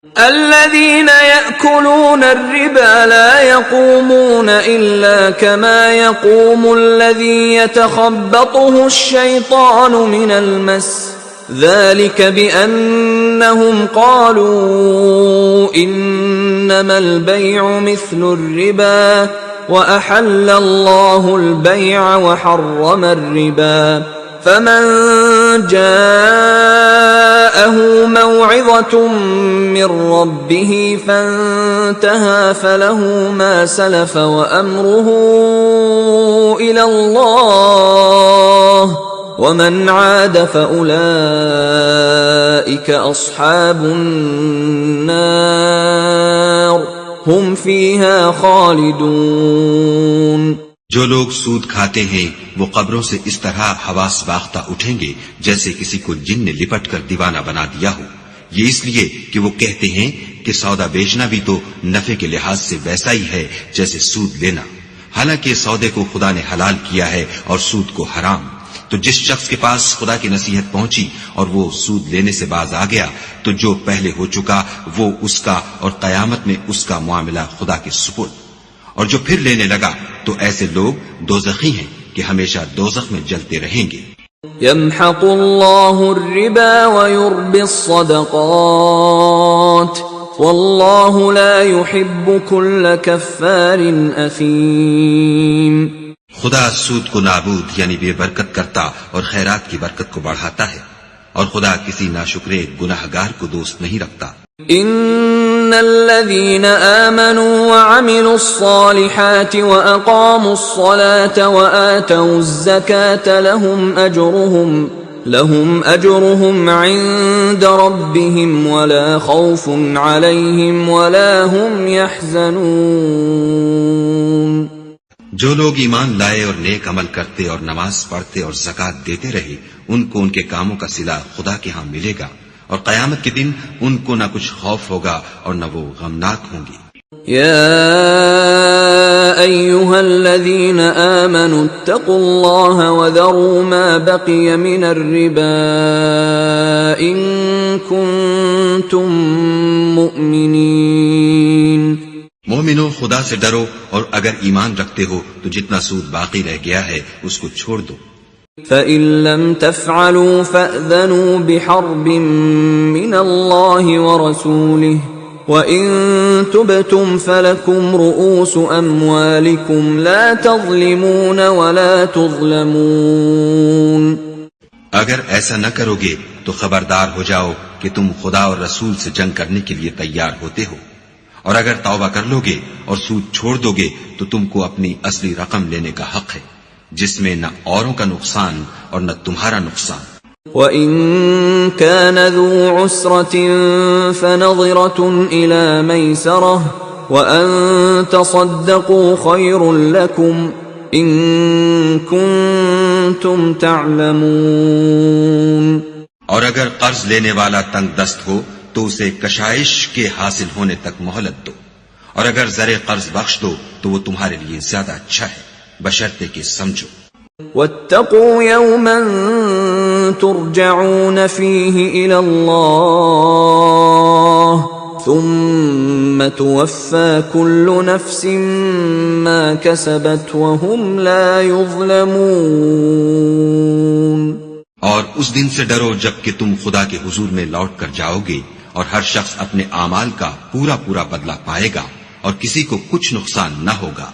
الذين يأكلون الربا لا يقومون إلا كما يقوم الذي يتخبطه الشيطان من المس ذلك بأنهم قالوا إنما البيع مثل الربا وأحل الله البيع وحرم الربا فمن جاءه موعظة من ربه فانتهى فله ما سلف وأمره إلى الله ومن عاد فأولئك أصحاب النار هم فيها خالدون. جو لوگ سود کھاتے ہیں وہ قبروں سے اس طرح حواس باختہ اٹھیں گے جیسے کسی کو جن نے لپٹ کر دیوانہ بنا دیا ہو، یہ اس لیے کہ وہ کہتے ہیں کہ سودا بیچنا بھی تو نفع کے لحاظ سے ویسا ہی ہے جیسے سود لینا، حالانکہ سودے کو خدا نے حلال کیا ہے اور سود کو حرام. تو جس شخص کے پاس خدا کی نصیحت پہنچی اور وہ سود لینے سے باز آ گیا تو جو پہلے ہو چکا وہ اس کا اور قیامت میں اس کا معاملہ خدا کے سپرد. اور جو پھر لینے لگا تو ایسے لوگ دوزخی ہیں کہ ہمیشہ دوزخ میں جلتے رہیں گے. يمحق الله الربا ويربي الصدقات والله لا يحب كل كفار أثيم. خدا سود کو نابود یعنی بے برکت کرتا اور خیرات کی برکت کو بڑھاتا ہے، اور خدا کسی ناشکرے گناہگار کو دوست نہیں رکھتا. ان الذين آمنوا وعملوا الصالحات واقاموا الصلاة وآتوا الزكاة لهم اجرهم عند ربهم ولا خوف عليهم ولا هم يحزنون. جو لوگ ایمان لائے اور نیک عمل کرتے اور نماز پڑھتے اور زکوٰۃ دیتے رہے ان کو ان کے کاموں کا صلہ خدا کے ہاں ملے گا، اور قیامت کے دن ان کو نہ کچھ خوف ہوگا اور نہ وہ غمناک ہوں گے. يا أيها الذين آمنوا اتقوا الله وذروا ما بقي من الربا إن كنتم مؤمنين. مومنو خدا سے ڈرو اور اگر ایمان رکھتے ہو تو جتنا سود باقی رہ گیا ہے اس کو چھوڑ دو. فَإِن لَّمْ تَفْعَلُوا فَأْذَنُوا بِحَرْبٍ مِّنَ اللَّهِ وَرَسُولِهِ وَإِن تُبْتُمْ فَلَكُمْ رُءُوسُ أَمْوَالِكُمْ لَا تَظْلِمُونَ وَلَا تُظْلَمُونَ. اگر ایسا نہ کرو گے تو خبردار ہو جاؤ کہ تم خدا اور رسول سے جنگ کرنے کے لیے تیار ہوتے ہو، اور اگر توبہ کر لو گے اور سود چھوڑ دو گے تو تم کو اپنی اصلی رقم لینے کا حق ہے جس میں نہ اوروں کا نقصان اور نہ تمہارا نقصان. وَإِن كَانَ ذُو عُسْرَةٍ فَنَظِرَةٌ إِلَى مَيْسَرَةٍ وَأَن تَصَدَّقُوا خَيْرٌ لَكُمْ إِن كُنتُمْ تَعْلَمُونَ. اور اگر قرض لینے والا تنگ دست ہو تو اسے کشائش کے حاصل ہونے تک مہلت دو، اور اگر زر قرض بخش دو تو وہ تمہارے لیے زیادہ اچھا ہے بشرطے کہ سمجھو. واتقوا يوما ترجعون فيه إلى الله ثم توفى كل نفس ما كسبت وهم لا يظلمون. اور اس دن سے ڈرو جب کہ تم خدا کے حضور میں لوٹ کر جاؤ گے اور ہر شخص اپنے اعمال کا پورا پورا بدلہ پائے گا اور کسی کو کچھ نقصان نہ ہوگا.